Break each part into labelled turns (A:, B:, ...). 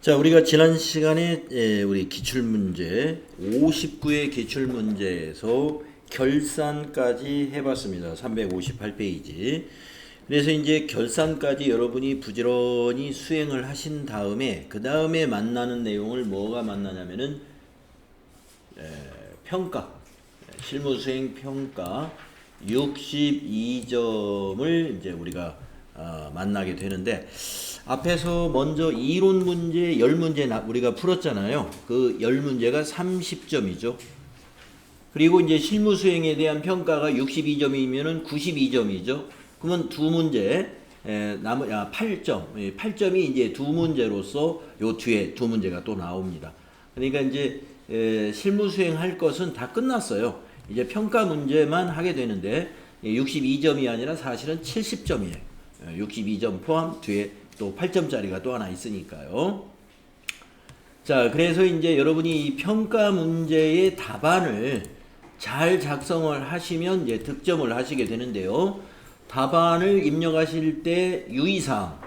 A: 자, 우리가 지난 시간에 우리 기출문제 59의 기출문제에서 결산까지 해봤습니다. 358페이지. 그래서 이제 결산까지 여러분이 부지런히 수행을 하신 다음에 그 다음에 만나는 내용을 뭐가 만나냐면은 평가, 실무수행 평가 62점을 이제 우리가 만나게 되는데, 앞에서 먼저 이론 문제 10문제 우리가 풀었잖아요. 그 10문제가 30점이죠. 그리고 이제 실무 수행에 대한 평가가 62점이면은 92점이죠. 그러면 두 문제, 8점. 8점이 이제 두 문제로서 요 뒤에 두 문제가 또 나옵니다. 그러니까 이제 실무 수행할 것은 다 끝났어요. 이제 평가 문제만 하게 되는데 62점이 아니라 사실은 70점이에요. 62점 포함 뒤에 또 8점짜리가 또 하나 있으니까요. 자, 그래서 이제 여러분이 이 평가 문제의 답안을 잘 작성을 하시면 이제 득점을 하시게 되는데요. 답안을 입력하실 때 유의사항,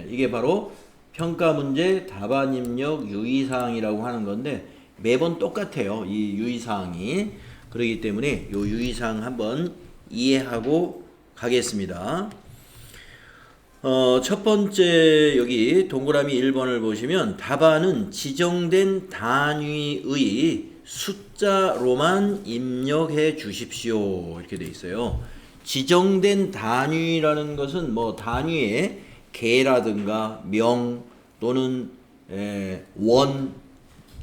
A: 이게 바로 평가 문제 답안 입력 유의사항이라고 하는 건데 매번 똑같아요. 이 유의사항이. 그렇기 때문에 이 유의사항 한번 이해하고 가겠습니다. 첫 번째 여기 동그라미 1번을 보시면 답안은 지정된 단위의 숫자로만 입력해 주십시오. 이렇게 돼 있어요. 지정된 단위라는 것은 뭐 단위의 개라든가 명 또는 원,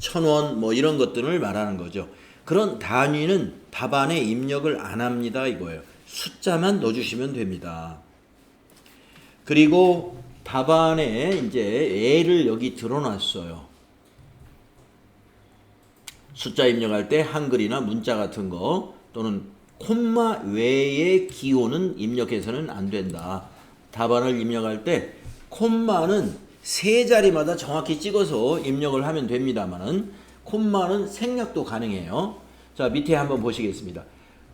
A: 천원 뭐 이런 것들을 말하는 거죠. 그런 단위는 답안에 입력을 안 합니다. 이거예요. 숫자만 넣어주시면 됩니다. 그리고 답안에 이제 애를 여기 드러놨어요. 숫자 입력할 때 한글이나 문자 같은 거 또는 콤마 외의 기호는 입력해서는 안 된다. 답안을 입력할 때 콤마는 세 자리마다 정확히 찍어서 입력을 하면 됩니다만은 콤마는 생략도 가능해요. 자, 밑에 한번 보시겠습니다.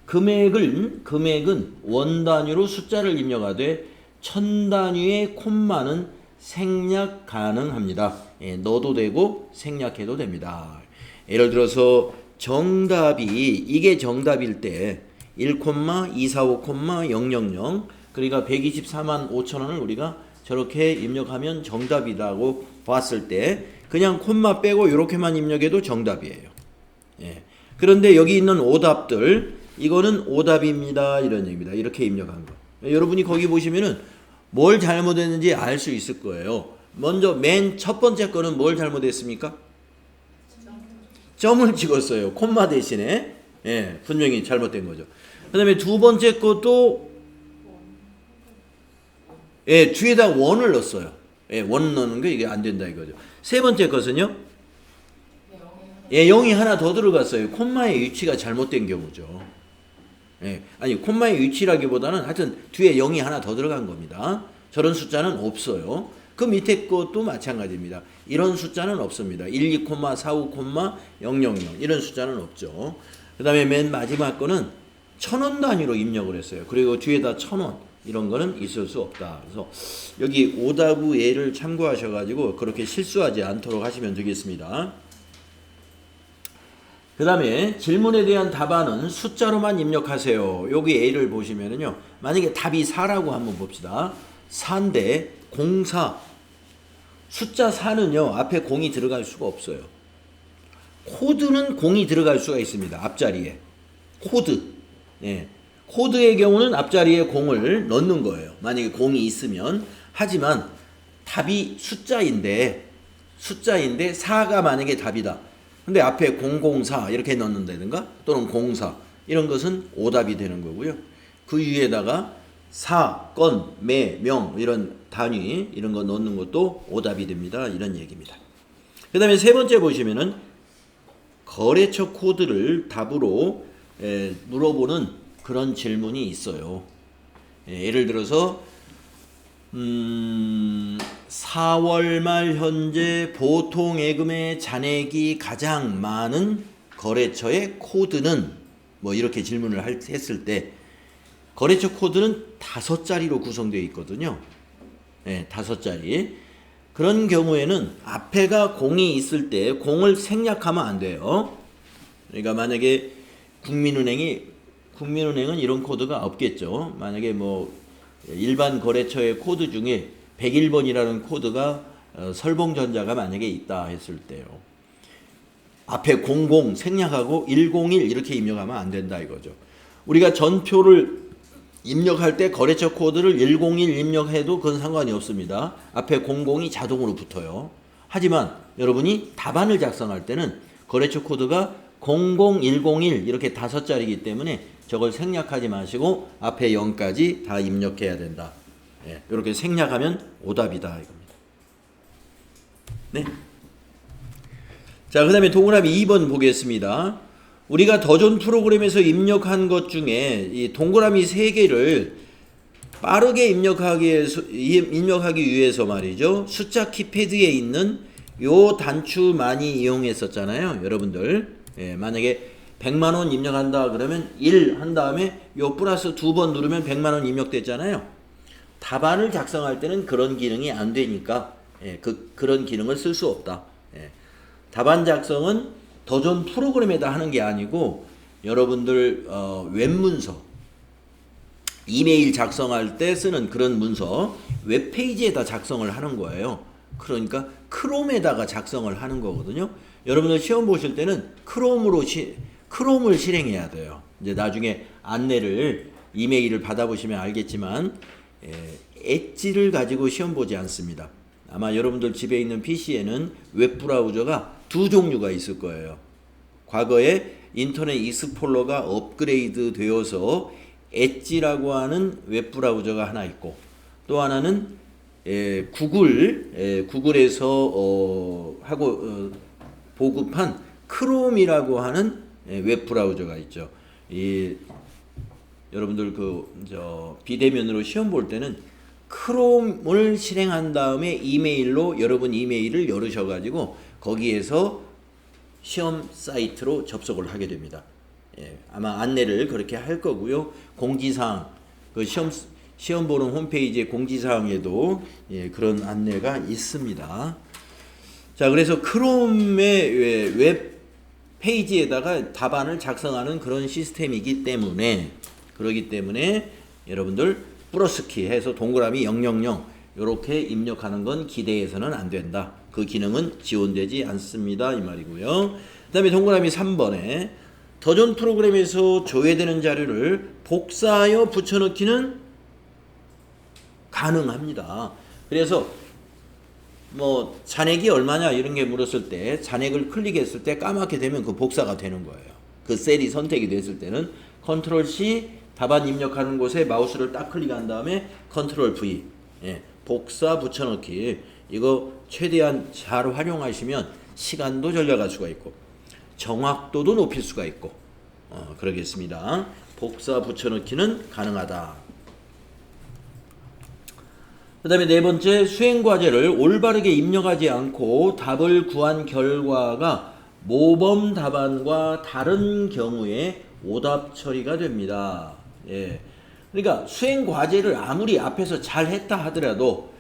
A: 금액은 원 단위로 숫자를 입력하되 1000단위의 콤마는 생략 가능합니다. 넣어도 되고 생략해도 됩니다. 예를 들어서 정답이 이게 정답일 때 1,245,000 그러니까 124만 5천원을 우리가 저렇게 입력하면 정답이라고 봤을 때 그냥 콤마 빼고 이렇게만 입력해도 정답이에요. 그런데 여기 있는 오답들 이거는 오답입니다 이런 얘기입니다. 이렇게 입력한 거. 여러분이 거기 보시면은 뭘 잘못했는지 알 수 있을 거예요. 먼저 맨 첫 번째 거는 뭘 잘못했습니까? 점을 찍었어요. 콤마 대신에. 분명히 잘못된 거죠. 그 다음에 두 번째 것도 뒤에다 원을 넣었어요. 원 넣는 게 이게 안 된다 이거죠. 세 번째 것은요? 0이 하나 더 들어갔어요. 콤마의 위치가 잘못된 경우죠. 아니 콤마의 위치라기보다는 하여튼 뒤에 0이 하나 더 들어간 겁니다. 저런 숫자는 없어요. 그 밑에 것도 마찬가지입니다. 이런 숫자는 없습니다. 12, 45, 000 이런 숫자는 없죠. 그 다음에 맨 마지막 거는 1000원 단위로 입력을 했어요. 그리고 뒤에다 1000원 이런 거는 있을 수 없다. 그래서 여기 오답의 예를 참고하셔가지고 그렇게 실수하지 않도록 하시면 되겠습니다. 그 다음에 질문에 대한 답안은 숫자로만 입력하세요. 여기 A를 보시면은요. 만약에 답이 4라고 한번 봅시다. 4인데 04. 숫자 4는요. 앞에 0이 들어갈 수가 없어요. 코드는 0이 들어갈 수가 있습니다. 앞자리에. 코드. 코드의 경우는 앞자리에 0을 넣는 거예요. 만약에 0이 있으면. 하지만 답이 숫자인데 4가 만약에 답이다. 근데 앞에 004 이렇게 넣는다든가 또는 04 이런 것은 오답이 되는 거고요. 그 위에다가 사건, 매, 명 이런 단위 이런 거 넣는 것도 오답이 됩니다. 이런 얘기입니다. 그 다음에 세 번째 보시면은 거래처 코드를 답으로 물어보는 그런 질문이 있어요. 예를 들어서 4월 말 현재 보통 예금의 잔액이 가장 많은 거래처의 코드는 뭐 이렇게 질문을 했을 때 거래처 코드는 5자리로 구성되어 있거든요. 5자리. 그런 경우에는 앞에가 공이 있을 때 공을 생략하면 안 돼요. 그러니까 만약에 국민은행은 이런 코드가 없겠죠. 만약에 뭐 일반 거래처의 코드 중에 101번이라는 코드가 설봉전자가 만약에 있다 했을 때요. 앞에 00 생략하고 101 이렇게 입력하면 안 된다 이거죠. 우리가 전표를 입력할 때 거래처 코드를 101 입력해도 그건 상관이 없습니다. 앞에 00이 자동으로 붙어요. 하지만 여러분이 답안을 작성할 때는 거래처 코드가 00101 이렇게 5자리이기 때문에 저걸 생략하지 마시고 앞에 0까지 다 입력해야 된다. 예, 이렇게 생략하면 오답이다 이겁니다. 네. 자, 그 다음에 동그라미 2번 보겠습니다. 우리가 더존 프로그램에서 입력한 것 중에 이 동그라미 3개를 빠르게 입력하기 위해서 말이죠. 숫자 키패드에 있는 요 단추 많이 이용했었잖아요. 여러분들. 예, 만약에 100만원 입력한다 그러면 1 한 다음에 요 플러스 2번 누르면 100만원 입력됐잖아요. 답안을 작성할 때는 그런 기능이 안 되니까 예, 그런 기능을 쓸 수 없다. 예. 답안 작성은 더존 프로그램에다 하는 게 아니고 여러분들 웹문서 이메일 작성할 때 쓰는 그런 문서 웹페이지에다 작성을 하는 거예요. 그러니까 크롬에다가 작성을 하는 거거든요. 여러분들 시험 보실 때는 크롬을 실행해야 돼요. 이제 나중에 안내를 이메일을 받아보시면 알겠지만 엣지를 가지고 시험 보지 않습니다. 아마 여러분들 집에 있는 PC에는 웹브라우저가 2종류가 있을 거예요. 과거에 인터넷 익스플로러가 업그레이드 되어서 엣지라고 하는 웹브라우저가 하나 있고 또 하나는 구글에서 보급한 크롬이라고 하는 웹브라우저가 있죠. 여러분들 비대면으로 시험 볼 때는 크롬을 실행한 다음에 이메일로 여러분 이메일을 열으셔가지고 거기에서 시험 사이트로 접속을 하게 됩니다. 예, 아마 안내를 그렇게 할 거고요. 공지사항, 그 시험 보는 홈페이지의 공지사항에도 예, 그런 안내가 있습니다. 자, 그래서 크롬의 웹 페이지에다가 답안을 작성하는 그런 시스템이기 때문에 그러기 때문에 여러분들 플러스키 해서 동그라미 000 이렇게 입력하는 건 기대해서는 안 된다. 그 기능은 지원되지 않습니다. 이 말이고요. 그 다음에 동그라미 3번에 더존 프로그램에서 조회되는 자료를 복사하여 붙여넣기는 가능합니다. 그래서 뭐 잔액이 얼마냐 이런 게 물었을 때 잔액을 클릭했을 때 까맣게 되면 그 복사가 되는 거예요. 그 셀이 선택이 됐을 때는 컨트롤 C 답안 입력하는 곳에 마우스를 딱 클릭한 다음에 컨트롤 V 예, 복사 붙여넣기 이거 최대한 잘 활용하시면 시간도 절약할 수가 있고 정확도도 높일 수가 있고 그러겠습니다. 복사 붙여넣기는 가능하다. 그 다음에 네 번째, 수행과제를 올바르게 입력하지 않고 답을 구한 결과가 모범 답안과 다른 경우에 오답 처리가 됩니다. 예. 그러니까 수행과제를 아무리 앞에서 잘 했다 하더라도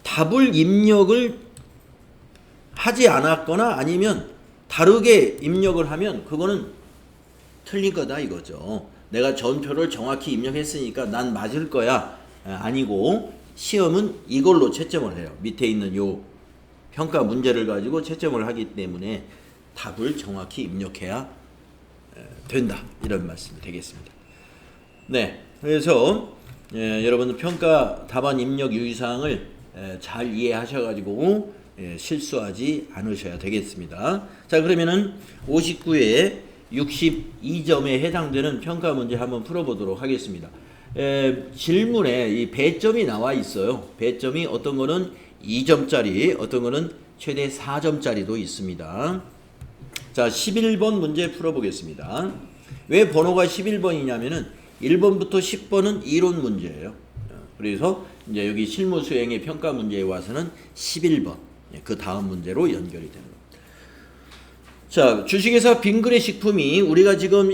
A: 답을 입력을 하지 않았거나 아니면 다르게 입력을 하면 그거는 틀린 거다 이거죠. 내가 전표를 정확히 입력했으니까 난 맞을 거야. 아니고 시험은 이걸로 채점을 해요. 밑에 있는 요 평가 문제를 가지고 채점을 하기 때문에 답을 정확히 입력해야 된다. 이런 말씀이 되겠습니다. 네, 그래서 여러분들 평가 답안 입력 유의사항을 잘 이해하셔가지고 실수하지 않으셔야 되겠습니다. 자, 그러면은 59에 62점에 해당되는 평가 문제 한번 풀어보도록 하겠습니다. 질문에 이 배점이 나와 있어요. 배점이 어떤 거는 2점짜리, 어떤 거는 최대 4점짜리도 있습니다. 자, 11번 문제 풀어보겠습니다. 왜 번호가 11번이냐면은 1번부터 10번은 이론 문제예요. 그래서 이제 여기 실무 수행의 평가 문제에 와서는 11번, 그 다음 문제로 연결이 되는 겁니다. 자, 주식회사 빙그레 식품이 우리가 지금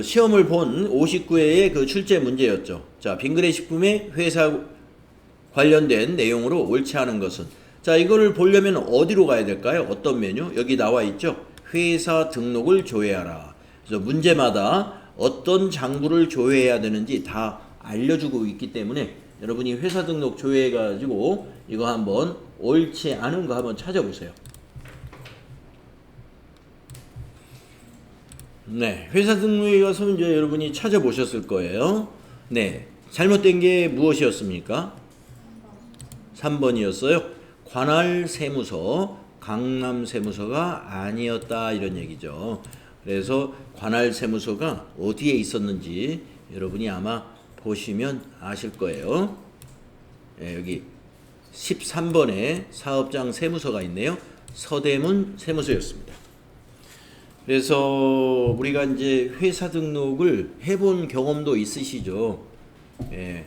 A: 시험을 본 59회의 그 출제 문제였죠. 자, 빙그레 식품의 회사 관련된 내용으로 옳지 않은 것은 자, 이거를 보려면 어디로 가야 될까요? 어떤 메뉴? 여기 나와 있죠? 회사 등록을 조회하라. 그래서 문제마다 어떤 장부를 조회해야 되는지 다 알려주고 있기 때문에 여러분이 회사 등록 조회해가지고 이거 한번 옳지 않은 거 한번 찾아보세요. 네, 회사 등록에 가서 이제 여러분이 찾아보셨을 거예요. 네, 잘못된 게 무엇이었습니까? 3번이었어요. 관할 세무서, 강남 세무서가 아니었다 이런 얘기죠. 그래서 관할 세무서가 어디에 있었는지 여러분이 아마 보시면 아실 거예요. 네, 여기 13번에 사업장 세무서가 있네요. 서대문 세무서였습니다. 그래서 우리가 이제 회사 등록을 해본 경험도 있으시죠. 예,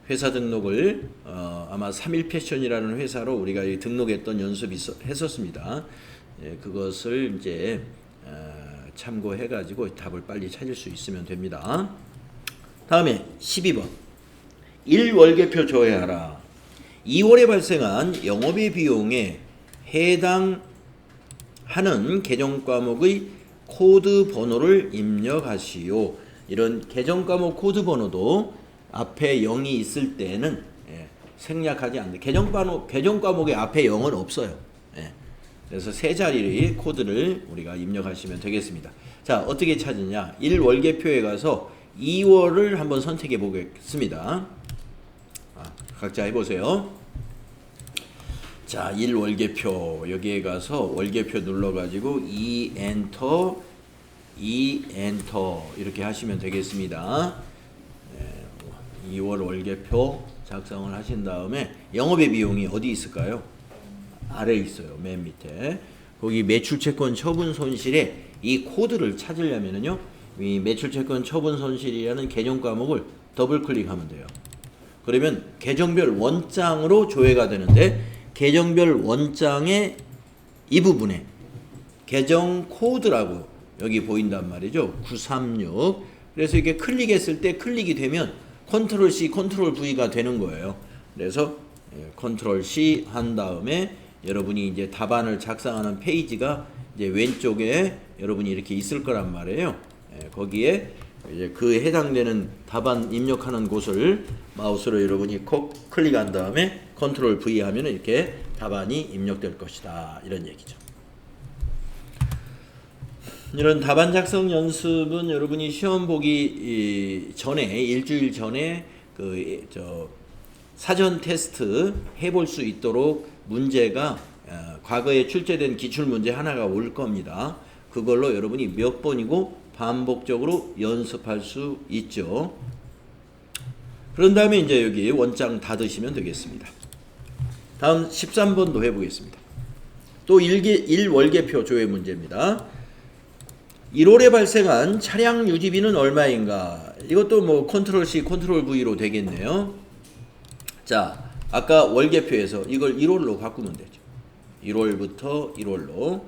A: 회사 등록을 아마 3일패션이라는 회사로 우리가 등록했던 연습이 했었습니다. 예, 그것을 이제 참고해가지고 답을 빨리 찾을 수 있으면 됩니다. 다음에 12번 1월계표 조회하라. 2월에 발생한 영업의 비용에 해당하는 계정과목의 코드 번호를 입력하시오. 이런 계정과목 코드 번호도 앞에 0이 있을 때는 생략하지 않는다. 계정과목의 앞에 0은 없어요. 그래서 세 자리의 코드를 우리가 입력하시면 되겠습니다. 자, 어떻게 찾느냐? 1월계표에 가서 2월을 한번 선택해 보겠습니다. 각자 해보세요. 자, 1월계표 여기에 가서 월계표 눌러가지고 2엔터 2엔터 이렇게 하시면 되겠습니다. 2월 월계표 작성을 하신 다음에 영업의 비용이 어디 있을까요? 아래에 있어요. 맨 밑에. 거기 매출채권 처분 손실에 이 코드를 찾으려면요, 이 매출채권 처분 손실이라는 계정 과목을 더블 클릭하면 돼요. 그러면 계정별 원장으로 조회가 되는데 계정별 원장의 이 부분에 계정 코드라고 여기 보인단 말이죠. 936. 그래서 이게 클릭했을 때 클릭이 되면 컨트롤 C, 컨트롤 V가 되는 거예요. 그래서 컨트롤 C 한 다음에 여러분이 이제 답안을 작성하는 페이지가 이제 왼쪽에 여러분이 이렇게 있을 거란 말이에요. 거기에 이제 그 해당되는 답안 입력하는 곳을 마우스로 여러분이 콕 클릭한 다음에 컨트롤 V 하면 이렇게 답안이 입력될 것이다. 이런 얘기죠. 이런 답안 작성 연습은 여러분이 시험 보기 전에 일주일 전에 사전 테스트 해볼 수 있도록 문제가 과거에 출제된 기출 문제 하나가 올 겁니다. 그걸로 여러분이 몇 번이고 반복적으로 연습할 수 있죠. 그런 다음에 이제 여기 원장 닫으시면 되겠습니다. 다음 13번도 해보겠습니다. 또 1월계표 조회 문제입니다. 1월에 발생한 차량 유지비는 얼마인가? 이것도 뭐 컨트롤 C, 컨트롤 V로 되겠네요. 자, 아까 월계표에서 이걸 1월로 바꾸면 되죠. 1월부터 1월로.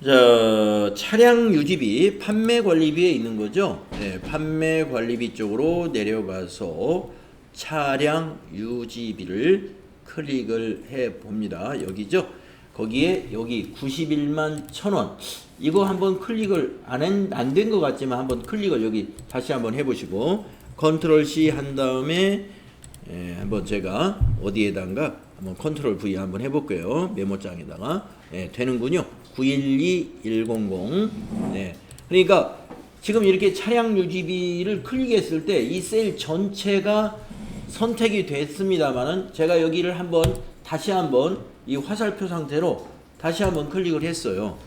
A: 자, 차량 유지비, 판매 관리비에 있는 거죠. 네, 판매 관리비 쪽으로 내려가서 차량 유지비를 클릭을 해 봅니다. 여기죠. 거기에 여기 91만 1,000원. 이거 한번 클릭을 안 된 것 같지만 한번 클릭을 여기 다시 한번 해보시고 컨트롤 C 한 다음에 한번 제가 어디에다가 한번 컨트롤 V 한번 해볼게요. 메모장에다가 되는군요. 912100. 네. 그러니까 지금 이렇게 차량 유지비를 클릭했을 때 이 셀 전체가 선택이 됐습니다만은 제가 여기를 한번 다시 한번 이 화살표 상태로 다시 한번 클릭을 했어요.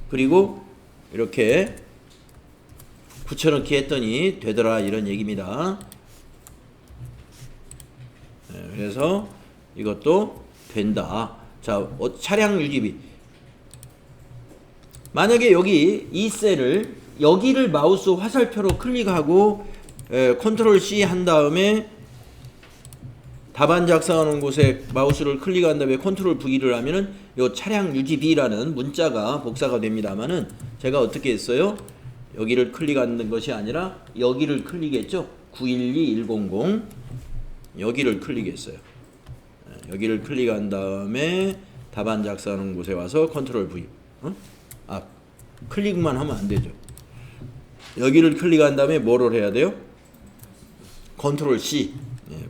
A: 그리고 이렇게 붙여넣기 했더니 되더라 이런 얘기입니다. 그래서 이것도 된다. 자, 차량 유지비. 만약에 여기 이 셀을 여기를 마우스 화살표로 클릭하고 컨트롤 C 한 다음에 답안 작성하는 곳에 마우스를 클릭한 다음에 컨트롤 V를 하면은 요 차량 유지비라는 문자가 복사가 됩니다만은 제가 어떻게 했어요? 여기를 클릭하는 것이 아니라 여기를 클릭했죠. 912100 여기를 클릭했어요. 여기를 클릭한 다음에 답안 작성하는 곳에 와서 컨트롤 V. 클릭만 하면 안 되죠. 여기를 클릭한 다음에 뭐를 해야 돼요? 컨트롤 C.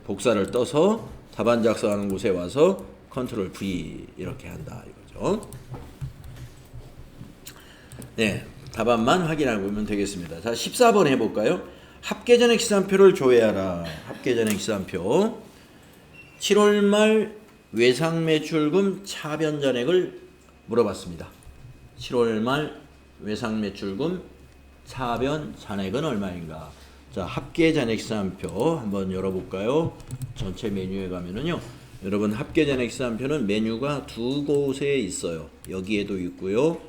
A: 복사를 떠서 답안 작성하는 곳에 와서 컨트롤 V 이렇게 한다 이거죠. 네, 답안만 확인하고 오면 되겠습니다. 자, 14번 해볼까요? 합계전액 시산표를 조회하라. 합계전액 시산표. 7월 말 외상매출금 차변 잔액을 물어봤습니다. 7월 말 외상매출금 차변 잔액은 얼마인가? 자, 합계잔액 시산표 한번 열어볼까요? 전체 메뉴에 가면은요, 여러분 합계잔액 시산표는 메뉴가 두 곳에 있어요. 여기에도 있고요,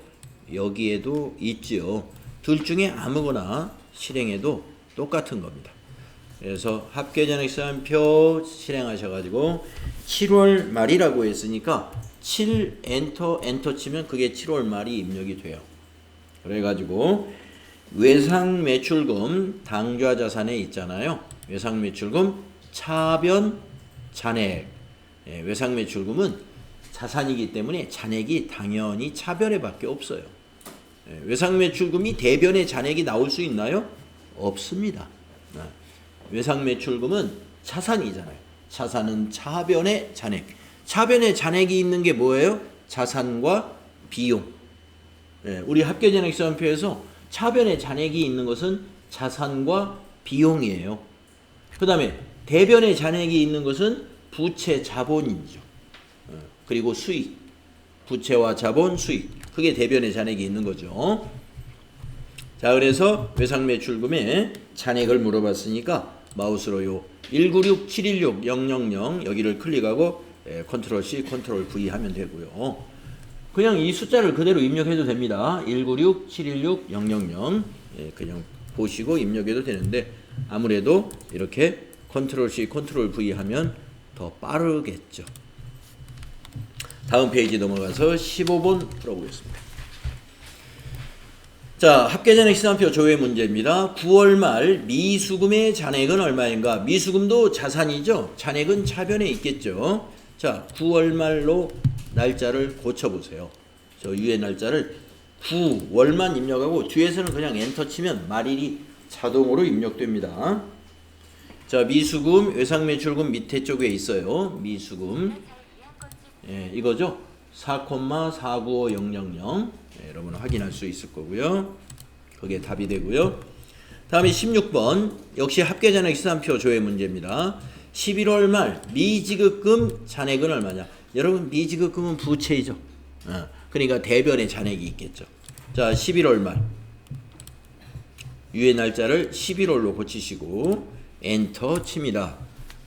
A: 여기에도 있지요. 둘 중에 아무거나 실행해도 똑같은 겁니다. 그래서 합계잔액 시산표 실행하셔가지고 7월 말이라고 했으니까 7 엔터 치면 그게 7월 말이 입력이 돼요. 그래가지고 외상매출금 당좌 자산에 있잖아요. 외상매출금 차변 잔액. 외상매출금은 자산이기 때문에 잔액이 당연히 차변에 밖에 없어요. 외상매출금이 대변에 잔액이 나올 수 있나요? 없습니다. 외상매출금은 자산이잖아요. 자산은 차변의 잔액. 차변에 잔액이 있는 게 뭐예요? 자산과 비용. 우리 합계잔액 시산표에서 차변에 잔액이 있는 것은 자산과 비용이에요. 그 다음에 대변에 잔액이 있는 것은 부채, 자본이죠. 그리고 수익. 부채와 자본, 수익. 그게 대변에 잔액이 있는 거죠. 자, 그래서 외상매출금의 잔액을 물어봤으니까 마우스로 요 196-716-000 여기를 클릭하고 컨트롤 C, 컨트롤 V 하면 되고요. 그냥 이 숫자를 그대로 입력해도 됩니다. 196-716-000 그냥 보시고 입력해도 되는데 아무래도 이렇게 컨트롤 C, 컨트롤 V 하면 더 빠르겠죠. 다음 페이지 넘어가서 15번 풀어보겠습니다. 자, 합계잔액 시산표 조회 문제입니다. 9월 말 미수금의 잔액은 얼마인가? 미수금도 자산이죠. 잔액은 차변에 있겠죠. 자, 9월 말로 날짜를 고쳐보세요. 저 위에 날짜를 9월만 입력하고 뒤에서는 그냥 엔터 치면 말일이 자동으로 입력됩니다. 자, 미수금, 외상매출금 밑에 쪽에 있어요. 미수금. 이거죠. 4,495000. 여러분 확인할 수 있을 거고요. 그게 답이 되고요. 다음에 16번 역시 합계잔액 시산표 조회 문제입니다. 11월 말 미지급금 잔액은 얼마냐? 여러분 미지급금은 부채이죠. 그러니까 대변에 잔액이 있겠죠. 자, 11월 말 위의 날짜를 11월로 고치시고 엔터 칩니다.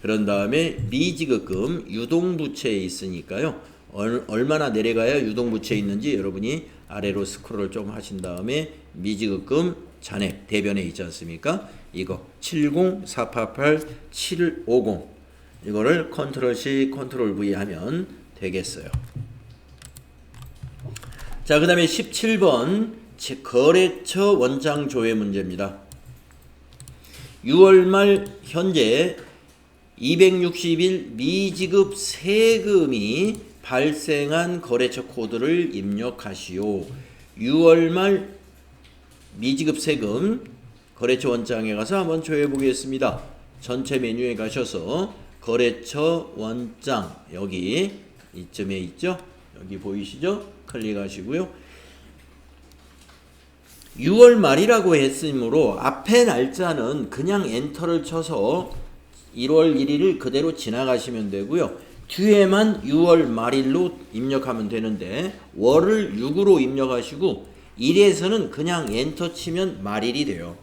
A: 그런 다음에 미지급금 유동부채에 있으니까요. 얼마나 내려가야 유동부채에 있는지 여러분이 아래로 스크롤 좀 하신 다음에 미지급금 잔액 대변에 있지 않습니까? 이거 70488-750 이거를 컨트롤 C 컨트롤 V 하면 되겠어요. 자, 그 다음에 17번 거래처 원장 조회 문제입니다. 6월 말 현재 260일 미지급 세금이 발생한 거래처 코드를 입력하시오. 6월 말 미지급 세금 거래처 원장에 가서 한번 조회해 보겠습니다. 전체 메뉴에 가셔서 거래처 원장 여기 이쯤에 있죠? 여기 보이시죠? 클릭하시고요. 6월 말이라고 했으므로 앞에 날짜는 그냥 엔터를 쳐서 1월 1일을 그대로 지나가시면 되고요. 뒤에만 6월 말일로 입력하면 되는데 월을 6으로 입력하시고 1에서는 그냥 엔터 치면 말일이 돼요.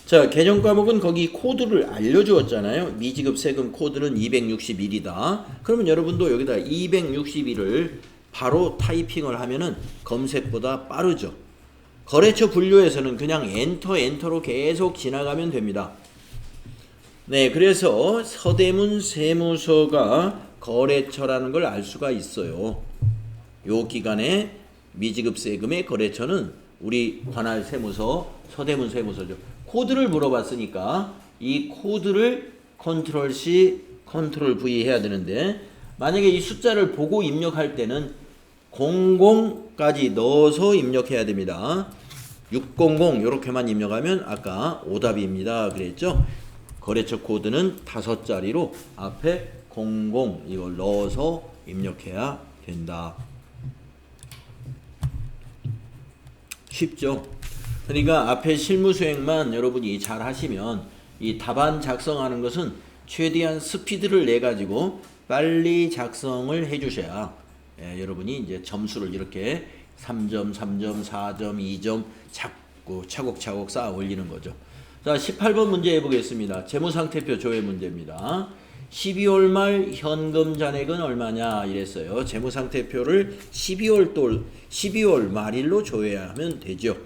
A: 자, 개정 과목은 거기 코드를 알려주었잖아요. 미지급 세금 코드는 261이다. 그러면 여러분도 여기다 261을 바로 타이핑을 하면은 검색보다 빠르죠. 거래처 분류에서는 그냥 엔터로 계속 지나가면 됩니다. 네, 그래서 서대문 세무서가 거래처라는 걸 알 수가 있어요. 요 기간에 미지급 세금의 거래처는 우리 관할 세무서 서대문 세무서죠. 코드를 물어봤으니까 이 코드를 컨트롤 C 컨트롤 V 해야 되는데 만약에 이 숫자를 보고 입력할 때는 00까지 넣어서 입력해야 됩니다. 600 이렇게만 입력하면 아까 오답입니다. 그랬죠? 거래처 코드는 5자리로 앞에 00 이걸 넣어서 입력해야 된다. 쉽죠? 그러니까 앞에 실무 수행만 여러분이 잘 하시면 이 답안 작성하는 것은 최대한 스피드를 내 가지고 빨리 작성을 해 주셔야 여러분이 이제 점수를 이렇게 3점, 3점, 4점, 2점 자꾸 차곡차곡 쌓아 올리는 거죠. 자, 18번 문제 해보겠습니다. 재무상태표 조회 문제입니다. 12월 말 현금 잔액은 얼마냐 이랬어요. 재무상태표를 12월 말일로 조회하면 되죠.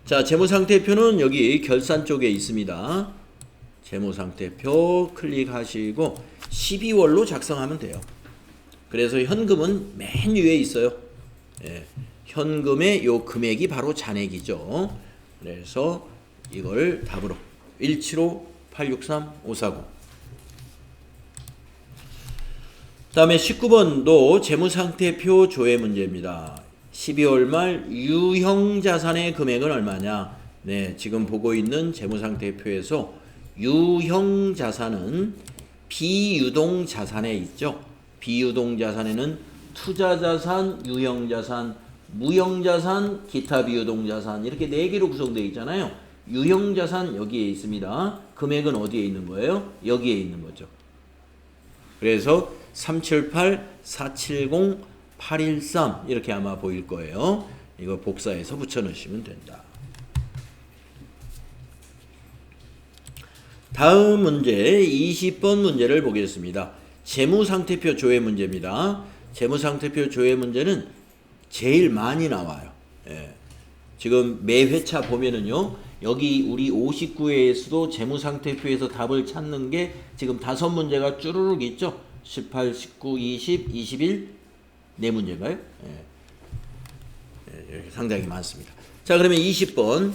A: 자, 재무상태표는 여기 결산 쪽에 있습니다. 재무상태표 클릭하시고 12월로 작성하면 돼요. 그래서 현금은 맨 위에 있어요. 예, 현금의 요 금액이 바로 잔액이죠. 그래서 이걸 답으로 175-863-540. 다음에 19번도 재무상태표 조회 문제입니다. 12월 말 유형자산의 금액은 얼마냐? 네, 지금 보고 있는 재무상태표에서 유형자산은 비유동자산에 있죠. 비유동자산에는 투자자산, 유형자산, 무형자산, 기타 비유동자산 이렇게 4개로 구성되어 있잖아요. 유형자산 여기에 있습니다. 금액은 어디에 있는 거예요? 여기에 있는 거죠. 그래서 378, 470, 813 이렇게 아마 보일 거예요. 이거 복사해서 붙여넣으시면 된다. 다음 문제 20번 문제를 보겠습니다. 재무상태표 조회 문제입니다. 재무상태표 조회 문제는 제일 많이 나와요. 예. 지금 매 회차 보면은요. 여기 우리 59회에서도 재무상태표에서 답을 찾는 게 지금 5문제가 쭈루룩 있죠. 18, 19, 20, 21 4문제인가요? 예. 예, 상당히 많습니다. 자, 그러면 20번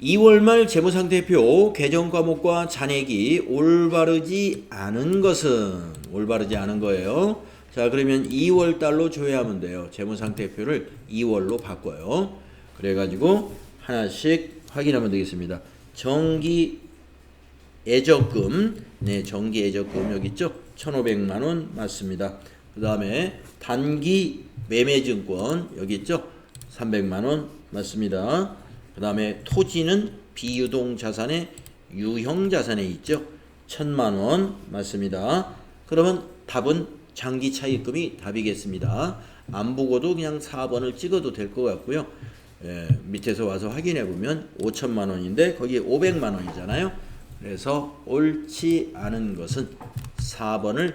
A: 2월 말 재무상태표 개정 과목과 잔액이 올바르지 않은 것은 올바르지 않은 거예요. 자, 그러면 2월 달로 조회하면 돼요. 재무상태표를 2월로 바꿔요. 그래가지고 하나씩 확인하면 되겠습니다. 정기 애적금, 네, 정기 애적금 여기 있죠? 1,500만 원 맞습니다. 그 다음에 단기 매매증권 여기 있죠? 300만 원 맞습니다. 그 다음에 토지는 비유동 자산의 유형 자산에 있죠? 1,000만 원 맞습니다. 그러면 답은 장기 차입금이 답이겠습니다. 안 보고도 그냥 4번을 찍어도 될 것 같고요. 예, 밑에서 와서 확인해 보면 5천만 원인데 거기에 500만 원이잖아요. 그래서 옳지 않은 것은 4번을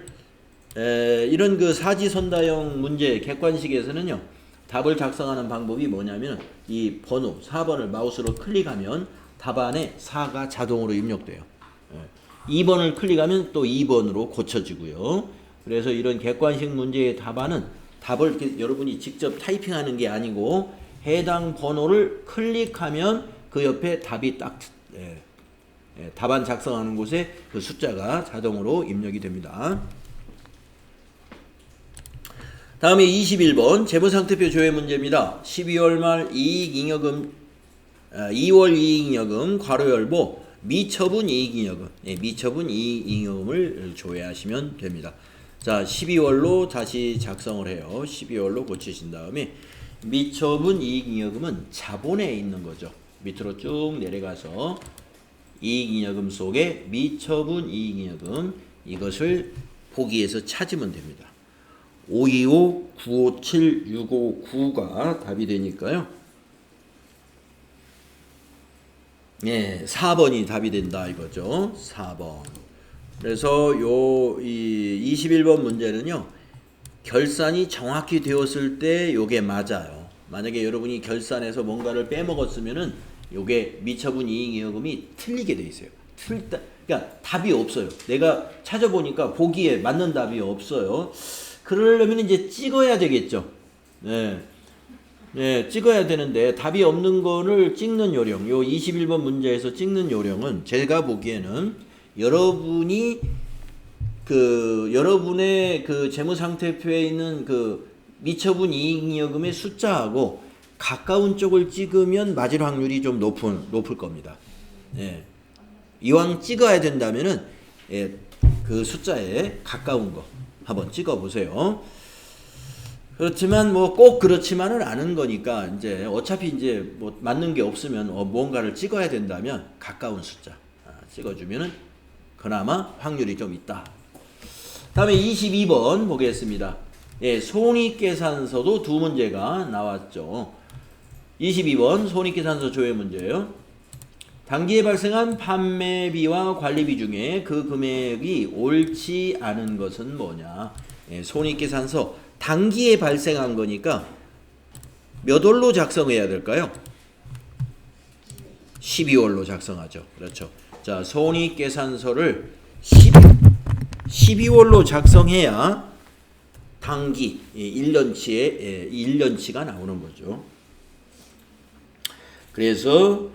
A: 이런 그 사지선다형 문제 객관식에서는요. 답을 작성하는 방법이 뭐냐면 이 번호 4번을 마우스로 클릭하면 답안에 4가 자동으로 입력돼요. 2번을 클릭하면 또 2번으로 고쳐지고요. 그래서 이런 객관식 문제의 답안은 답을 이렇게 여러분이 직접 타이핑하는 게 아니고 해당 번호를 클릭하면 그 옆에 답이 딱 답안 작성하는 곳에 그 숫자가 자동으로 입력이 됩니다. 다음에 21번 재무상태표 조회 문제입니다. 12월 말 이익잉여금 2월 이익잉여금 괄호열보 미처분 이익잉여금 미처분 이익잉여금을 조회하시면 됩니다. 자, 12월로 다시 작성을 해요. 12월로 고치신 다음에 미처분 이익잉여금은 자본에 있는 거죠. 밑으로 쭉 내려가서 이익잉여금 속에 미처분 이익잉여금 이것을 보기에서 찾으면 됩니다. 525, 957, 659가 답이 되니까요. 예, 4번이 답이 된다 이거죠. 4번. 그래서 이 21번 문제는요. 결산이 정확히 되었을 때 요게 맞아요. 만약에 여러분이 결산해서 뭔가를 빼먹었으면은 요게 미처분 이익잉여금이 틀리게 돼 있어요. 그러니까 답이 없어요. 내가 찾아보니까 보기에 맞는 답이 없어요. 그러려면 이제 찍어야 되겠죠. 네. 네, 찍어야 되는데 답이 없는 거를 찍는 요령. 요 21번 문제에서 찍는 요령은 제가 보기에는 여러분이 그 여러분의 그 재무상태표에 있는 그 미처분 이익잉여금의 숫자하고 가까운 쪽을 찍으면 맞을 확률이 좀 높을 겁니다. 예. 이왕 찍어야 된다면은 예, 그 숫자에 가까운 거 한번 찍어 보세요. 그렇지만 뭐 꼭 그렇지만은 않은 거니까 이제 어차피 이제 뭐 맞는 게 없으면 무언가를 찍어야 된다면 가까운 숫자 찍어주면은 그나마 확률이 좀 있다. 다음에 22번 보겠습니다. 예, 손익계산서도 두 문제가 나왔죠. 22번 손익계산서 조회 문제예요. 당기에 발생한 판매비와 관리비 중에 그 금액이 옳지 않은 것은 뭐냐. 예, 손익계산서 단기에 발생한 거니까 몇 월로 작성해야 될까요? 12월로 작성하죠. 그렇죠. 자, 손익계산서를 12월로 작성해야 단기 1년치에 1년치가 나오는 거죠. 그래서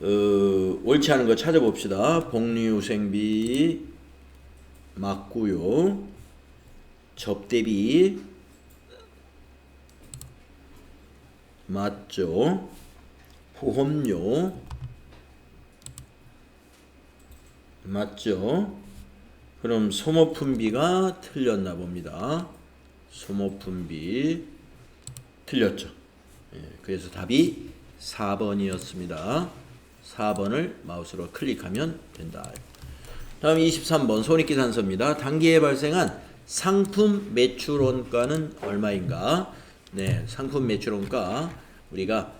A: 옳지 않은 거 찾아봅시다. 복리후생비 맞고요. 접대비 맞죠. 보험료 맞죠. 그럼 소모품비가 틀렸나 봅니다. 소모품비 틀렸죠. 예, 그래서 답이 4번이었습니다. 4번을 마우스로 클릭하면 된다. 다음 23번 손익계산서입니다. 단기에 발생한 상품 매출원가는 얼마인가? 네, 상품 매출원가 우리가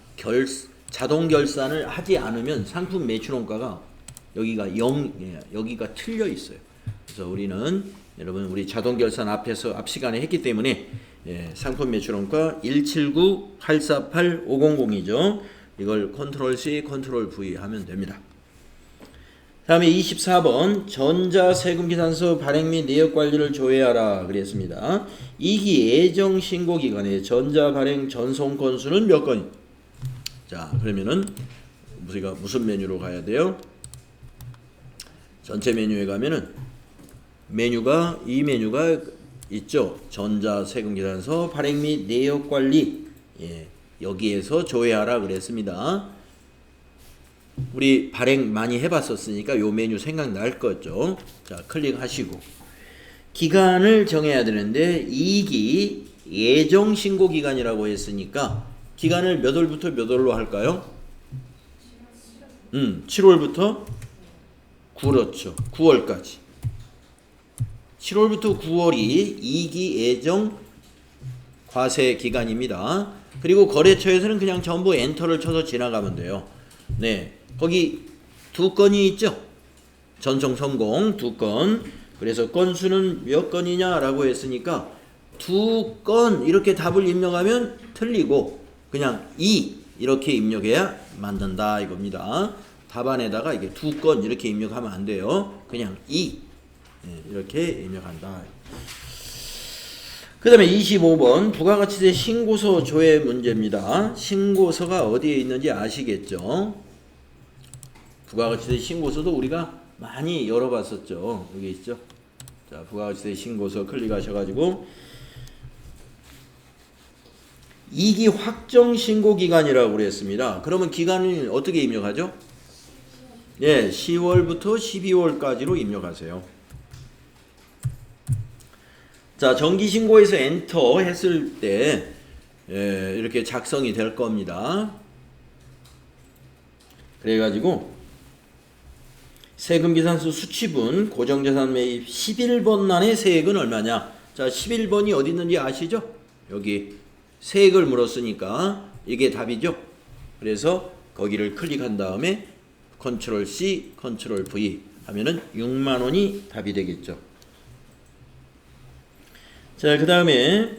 A: 자동 결산을 하지 않으면 상품 매출원가가 여기가 0, 여기가 틀려 있어요. 그래서 우리는 여러분 우리 자동 결산 앞 시간에 했기 때문에 상품 매출원가 179-848-500이죠. 이걸 컨트롤 C, 컨트롤 V 하면 됩니다. 다음에 24번 전자세금계산서 발행 및 내역 관리를 조회하라 그랬습니다. 이기 예정 신고 기간에 전자 발행 전송 건수는 몇 건? 자, 그러면은 우리가 무슨 메뉴로 가야 돼요? 전체 메뉴에 가면은 이 메뉴가 있죠. 전자세금계산서 발행 및 내역 관리. 예, 여기에서 조회하라 그랬습니다. 우리 발행 많이 해봤었으니까 요 메뉴 생각날 거죠. 자, 클릭하시고 기간을 정해야 되는데 2기 예정 신고 기간이라고 했으니까 기간을 몇 월부터 몇 월로 할까요? 7월부터 9월까지. 7월부터 9월이 2기 예정 과세 기간입니다. 그리고 거래처에서는 그냥 전부 엔터를 쳐서 지나가면 돼요. 네, 거기 두 건이 있죠. 전송 성공 2건. 그래서 건수는 몇 건이냐라고 했으니까 2건 이렇게 답을 입력하면 틀리고 그냥 2 이렇게 입력해야 만든다 이겁니다. 답안에다가 이게 2건 이렇게 입력하면 안 돼요. 그냥 2 이렇게 입력한다. 그 다음에 25번 부가가치세 신고서 조회 문제입니다. 신고서가 어디에 있는지 아시겠죠? 부가가치세 신고서도 우리가 많이 열어봤었죠. 여기 있죠. 자, 부가가치세 신고서 클릭하셔가지고 2기 확정 신고 기간이라고 그랬습니다. 그러면 기간을 어떻게 입력하죠? 예, 10월부터 12월까지로 입력하세요. 자, 정기신고에서 엔터 했을 때 이렇게 작성이 될 겁니다. 그래가지고 세금계산서 수취분 고정자산 매입 11번란의 세액은 얼마냐? 자, 11번이 어디 있는지 아시죠? 여기 세액을 물었으니까 이게 답이죠. 그래서 거기를 클릭한 다음에 컨트롤 C, 컨트롤 V 하면은 6만 원이 답이 되겠죠. 자, 그 다음에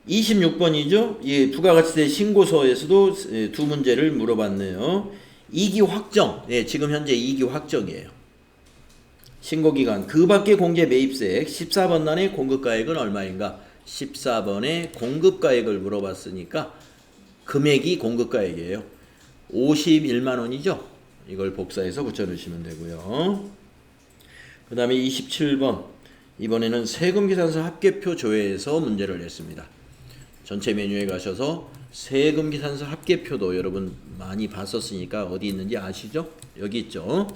A: 26번이죠. 이 부가가치세 신고서에서도 두 문제를 물어봤네요. 2기 확정. 지금 현재 2기 확정이에요. 신고기간 그 밖에 공제 매입세액 14번 난의 공급가액은 얼마인가? 14번에 공급가액을 물어봤으니까 금액이 공급가액이에요. 51만 원이죠. 이걸 복사해서 붙여넣으시면 되고요. 그 다음에 27번. 이번에는 세금계산서 합계표 조회에서 문제를 냈습니다. 전체 메뉴에 가셔서 세금계산서 합계표도 여러분 많이 봤었으니까 어디 있는지 아시죠? 여기 있죠.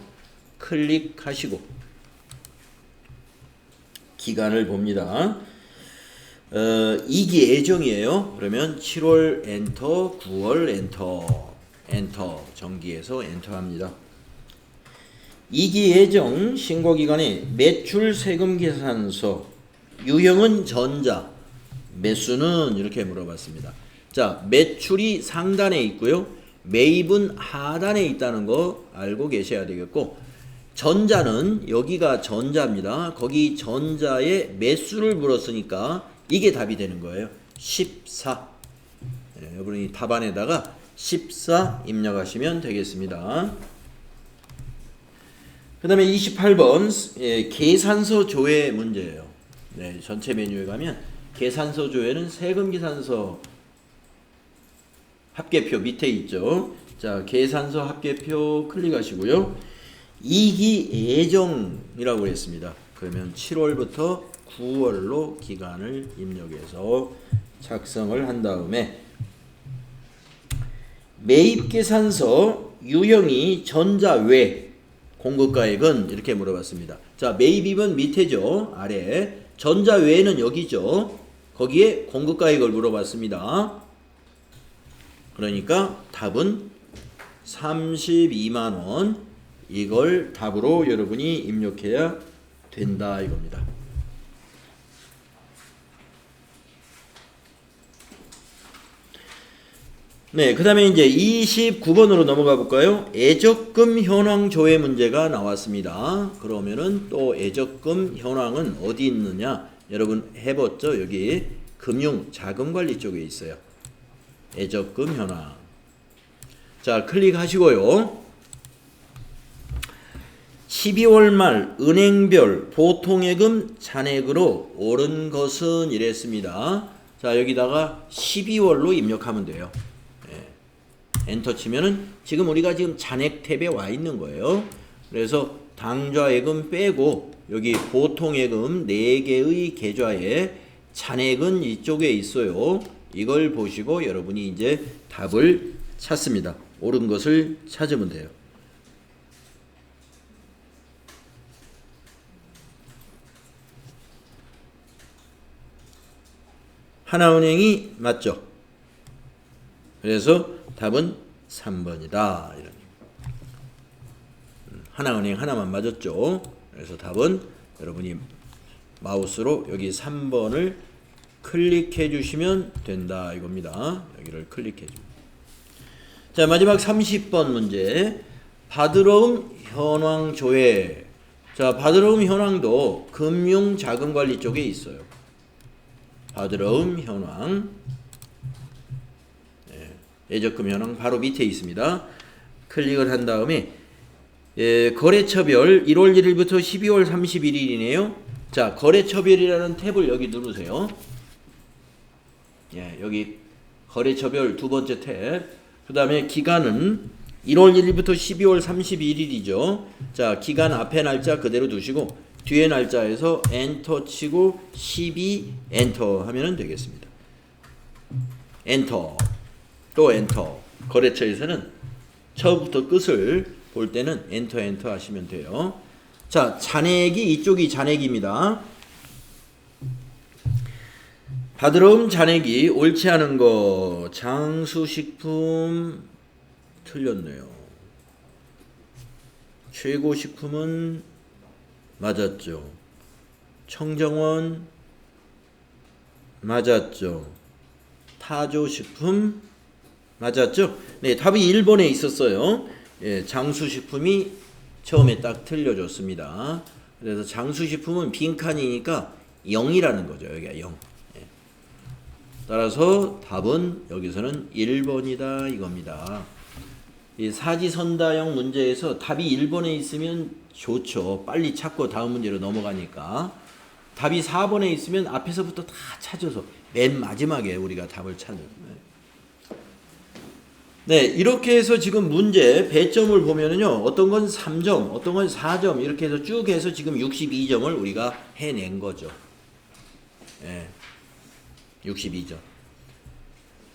A: 클릭하시고 기간을 봅니다. 2기 예정이에요. 그러면 7월 엔터, 9월 엔터 정기해서 엔터 합니다. 2기 예정 신고기간에 매출 세금계산서 유형은 전자, 매수는 이렇게 물어봤습니다. 자, 매출이 상단에 있고요. 매입은 하단에 있다는 거 알고 계셔야 되겠고, 전자는 여기가 전자입니다. 거기 전자에 매수를 물었으니까 이게 답이 되는 거예요. 14. 네, 여러분이 답안에다가 14 입력하시면 되겠습니다. 그 다음에 28번 계산서 조회 문제예요. 네, 전체 메뉴에 가면 계산서 조회는 세금계산서 합계표 밑에 있죠. 자, 계산서 합계표 클릭하시고요. 2기 예정이라고 했습니다. 그러면 7월부터 9월로 기간을 입력해서 작성을 한 다음에 매입계산서 유형이 전자 외 공급가액은 이렇게 물어봤습니다. 자, 매입입은 밑에죠. 아래. 전자 외에는 여기죠. 거기에 공급가액을 물어봤습니다. 그러니까 답은 32만원. 이걸 답으로 여러분이 입력해야 된다 이겁니다. 네, 그 다음에 이제 29번으로 넘어가 볼까요? 애적금 현황 조회 문제가 나왔습니다. 그러면은 또 애적금 현황은 어디 있느냐? 여러분 해봤죠? 여기 금융 자금관리 쪽에 있어요. 애적금 현황. 자, 클릭하시고요. 12월 말 은행별 보통예금 잔액으로 오른 것은 이랬습니다. 자, 여기다가 12월로 입력하면 돼요. 엔터 치면은 지금 우리가 지금 잔액 탭에 와 있는 거예요. 그래서 당좌예금 빼고 여기 보통예금 4개의 계좌에 잔액은 이쪽에 있어요. 이걸 보시고 여러분이 이제 답을 찾습니다. 옳은 것을 찾으면 돼요. 하나은행이 맞죠? 그래서 답은 3번이다. 이런. 하나은행 하나만 맞았죠. 그래서 답은 여러분이 마우스로 여기 3번을 클릭해 주시면 된다 이겁니다. 여기를 클릭해 줍니다. 자, 마지막 30번 문제. 받으러움 현황 조회. 자, 받으러움 현황도 금융자금관리 쪽에 있어요. 받으러움 현황. 예적금 현황 바로 밑에 있습니다. 클릭을 한 다음에 거래처별 1월 1일부터 12월 31일이네요. 자, 거래처별이라는 탭을 여기 누르세요. 여기 거래처별 두 번째 탭. 그 다음에 기간은 1월 1일부터 12월 31일이죠. 자, 기간 앞에 날짜 그대로 두시고 뒤에 날짜에서 엔터 치고 12 엔터 하면 되겠습니다. 엔터. 또 엔터. 거래처에서는 처음부터 끝을 볼 때는 엔터 하시면 돼요. 자, 잔액이 이쪽이 잔액입니다. 받으러온 잔액이 옳지 않은 거. 장수식품 틀렸네요. 최고식품은 맞았죠. 청정원 맞았죠. 타조식품 맞았죠? 네, 답이 1번에 있었어요. 장수식품이 처음에 딱 틀려줬습니다. 그래서 장수식품은 빈칸이니까 0이라는 거죠. 여기가 0. 따라서 답은 여기서는 1번이다 이겁니다. 이 사지선다형 문제에서 답이 1번에 있으면 좋죠. 빨리 찾고 다음 문제로 넘어가니까. 답이 4번에 있으면 앞에서부터 다 찾아서 맨 마지막에 우리가 답을 찾는 거예요. 네, 이렇게 해서 지금 문제 배점을 보면은요, 어떤 건 3점, 어떤 건 4점, 이렇게 해서 쭉 해서 지금 62점을 우리가 해낸 거죠. 예, 62점.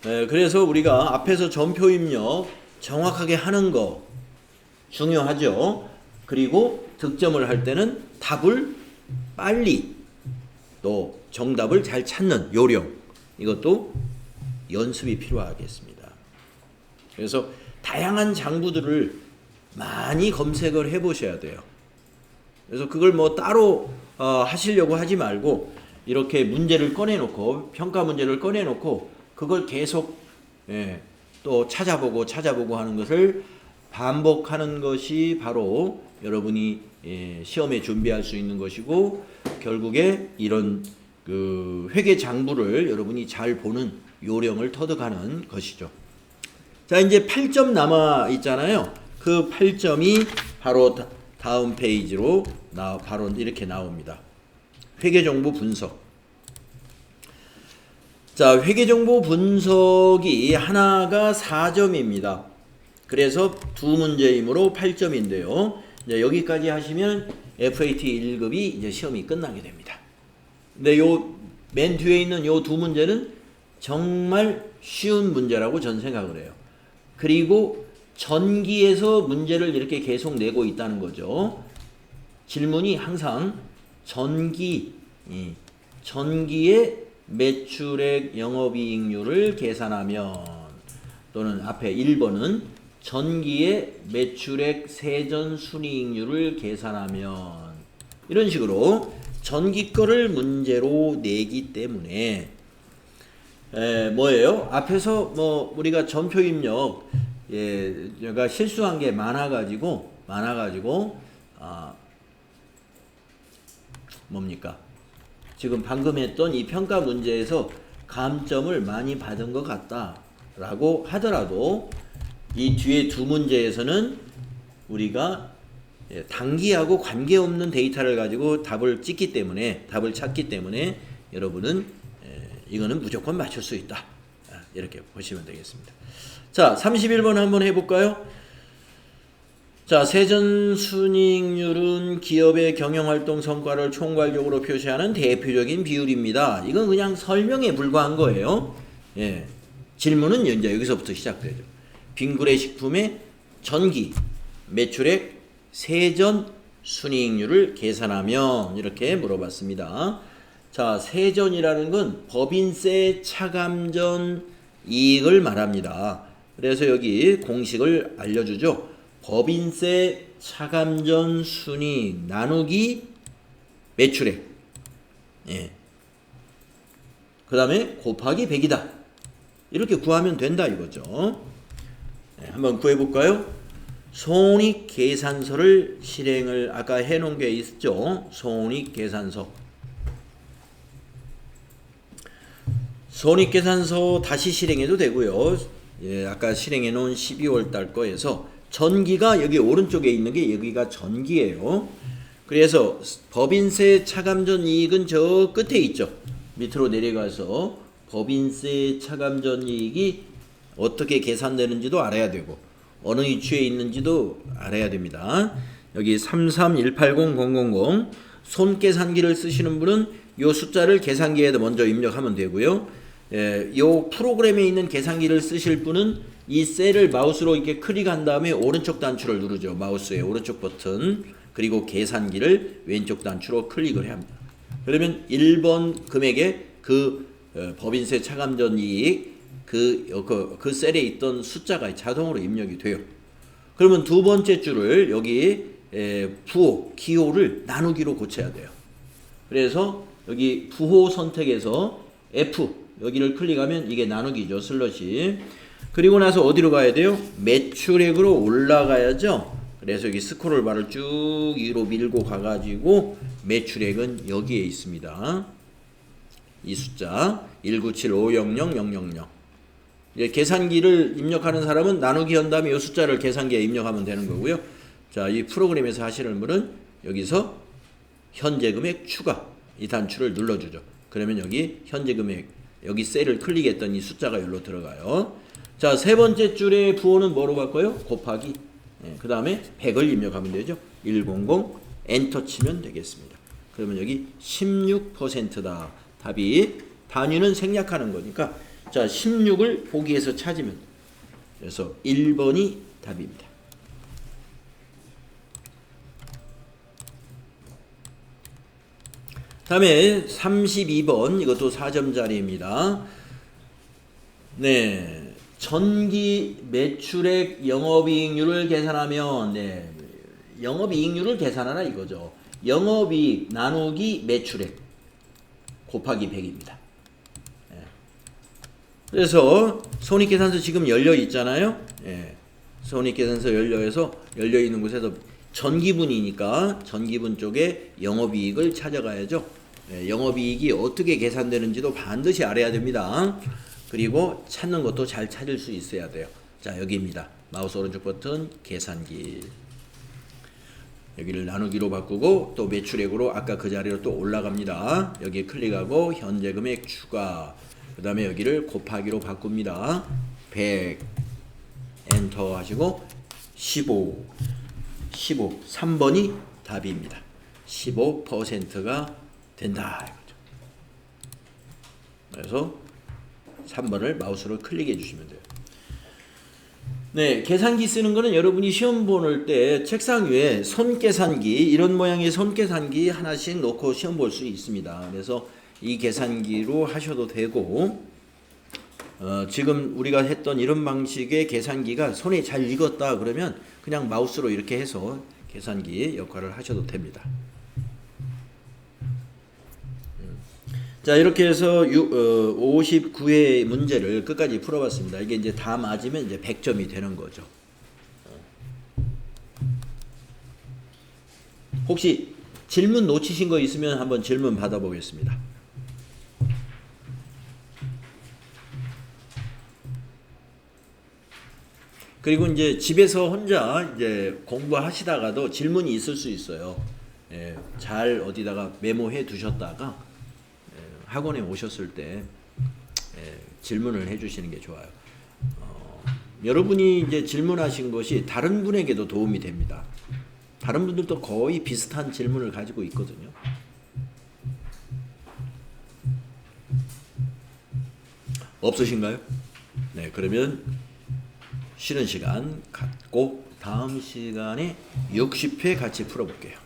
A: 예, 그래서 우리가 앞에서 점표 입력 정확하게 하는 거 중요하죠. 그리고 득점을 할 때는 답을 빨리 또 정답을 잘 찾는 요령, 이것도 연습이 필요하겠습니다. 그래서 다양한 장부들을 많이 검색을 해 보셔야 돼요. 그래서 그걸 뭐 따로 하시려고 하지 말고 이렇게 문제를 꺼내놓고, 평가 문제를 꺼내놓고 그걸 계속 또 찾아보고 하는 것을 반복하는 것이 바로 여러분이 시험에 준비할 수 있는 것이고, 결국에 이런 그 회계 장부를 여러분이 잘 보는 요령을 터득하는 것이죠. 자, 이제 8점 남아 있잖아요. 그 8점이 바로 다음 페이지로 바로 이렇게 나옵니다. 회계정보 분석. 자, 회계정보 분석이 하나가 4점입니다. 그래서 두 문제이므로 8점인데요. 이제 여기까지 하시면 FAT 1급이 이제 시험이 끝나게 됩니다. 근데 요 맨 뒤에 있는 요 두 문제는 정말 쉬운 문제라고 저는 생각을 해요. 그리고 전기에서 문제를 이렇게 계속 내고 있다는 거죠. 질문이 항상 전기의 매출액 영업이익률을 계산하면, 또는 앞에 1번은 전기의 매출액 세전 순이익률을 계산하면, 이런 식으로 전기 거를 문제로 내기 때문에 뭐예요? 앞에서 뭐 우리가 전표 입력 제가 실수한 게 많아가지고 뭡니까? 지금 방금 했던 이 평가 문제에서 감점을 많이 받은 것 같다라고 하더라도 이 뒤에 두 문제에서는 우리가 단기하고 관계없는 데이터를 가지고 답을 찾기 때문에 여러분은 이거는 무조건 맞출 수 있다. 이렇게 보시면 되겠습니다. 자, 31번 한번 해볼까요? 자, 세전순이익률은 기업의 경영활동 성과를 총괄적으로 표시하는 대표적인 비율입니다. 이건 그냥 설명에 불과한 거예요. 질문은 이제 여기서부터 시작되죠. 빙그레 식품의 전기, 매출액, 세전 순이익률을 계산하면, 이렇게 물어봤습니다. 자, 세전이라는 건 법인세 차감전 이익을 말합니다. 그래서 여기 공식을 알려주죠. 법인세 차감전 순이익 나누기 매출액. 그 다음에 곱하기 100이다. 이렇게 구하면 된다 이거죠. 한번 구해볼까요? 손익계산서를 실행을 아까 해놓은 게 있죠. 손익계산서. 손익계산서 다시 실행해도 되고요. 아까 실행해 놓은 12월 달 거에서 전기가 여기 오른쪽에 있는 게 여기가 전기예요. 그래서 법인세 차감전 이익은 저 끝에 있죠. 밑으로 내려가서 법인세 차감전 이익이 어떻게 계산되는지도 알아야 되고 어느 위치에 있는지도 알아야 됩니다. 여기 331800000 손계산기를 쓰시는 분은 이 숫자를 계산기에다 먼저 입력하면 되고요. 이 프로그램에 있는 계산기를 쓰실 분은 이 셀을 마우스로 이렇게 클릭한 다음에 오른쪽 단추를 누르죠. 마우스의 오른쪽 버튼. 그리고 계산기를 왼쪽 단추로 클릭을 해야 합니다. 그러면 1번 금액에 그 법인세 차감전 이익 그 셀에 있던 숫자가 자동으로 입력이 돼요. 그러면 두 번째 줄을 여기 부호, 기호를 나누기로 고쳐야 돼요. 그래서 여기 부호 선택에서 F 여기를 클릭하면 이게 나누기죠. 슬러시. 그리고 나서 어디로 가야 돼요? 매출액으로 올라가야죠. 그래서 여기 스크롤 바를 쭉 위로 밀고 가가지고 매출액은 여기에 있습니다. 이 숫자 197500000. 계산기를 입력하는 사람은 나누기 한 다음에 이 숫자를 계산기에 입력하면 되는 거고요. 자, 이 프로그램에서 하시는 분은 여기서 현재 금액 추가 이 단추를 눌러주죠. 그러면 여기 현재 금액 여기 셀을 클릭했던 이 숫자가 여기로 들어가요. 자, 세 번째 줄에 부호는 뭐로 바꿔요? 곱하기. 그 다음에 100을 입력하면 되죠. 100 엔터 치면 되겠습니다. 그러면 여기 16%다. 답이 단위는 생략하는 거니까 자 16을 보기에서 찾으면 그래서 1번이 답입니다. 다음에 32번 이것도 4점짜리입니다. 네, 전기 매출액 영업이익률을 계산하면 네, 영업이익률을 계산하라 이거죠. 영업이익 나누기 매출액 곱하기 100입니다. 네. 그래서 손익계산서 지금 열려 있잖아요. 네. 손익계산서 열려 있는 곳에서 전기분이니까 전기분 쪽에 영업이익을 찾아가야죠. 네. 영업이익이 어떻게 계산되는지도 반드시 알아야 됩니다. 그리고 찾는 것도 잘 찾을 수 있어야 돼요. 자, 여기입니다. 마우스 오른쪽 버튼 계산기. 여기를 나누기로 바꾸고 또 매출액으로 아까 그 자리로 또 올라갑니다. 여기 클릭하고 현재 금액 추가. 그 다음에 여기를 곱하기로 바꿉니다. 100 엔터 하시고 15 3번이 답입니다. 15%가 된다 이거죠. 그래서 3번을 마우스로 클릭해 주시면 돼요. 네, 계산기 쓰는 거는 여러분이 시험 보는 때 책상 위에 손계산기 이런 모양의 손계산기 하나씩 놓고 시험 볼 수 있습니다. 그래서 이 계산기로 하셔도 되고 지금 우리가 했던 이런 방식의 계산기가 손에 잘 익었다 그러면 그냥 마우스로 이렇게 해서 계산기 역할을 하셔도 됩니다. 자, 이렇게 해서 59회 문제를 끝까지 풀어봤습니다. 이게 이제 다 맞으면 이제 100점이 되는 거죠. 혹시 질문 놓치신 거 있으면 한번 질문 받아보겠습니다. 그리고 이제 집에서 혼자 이제 공부하시다가도 질문이 있을 수 있어요. 예, 잘 어디다가 메모해 두셨다가 학원에 오셨을 때 질문을 해주시는 게 좋아요. 여러분이 이제 질문하신 것이 다른 분에게도 도움이 됩니다. 다른 분들도 거의 비슷한 질문을 가지고 있거든요. 없으신가요? 네, 그러면 쉬는 시간 갖고 다음 시간에 60회 같이 풀어볼게요.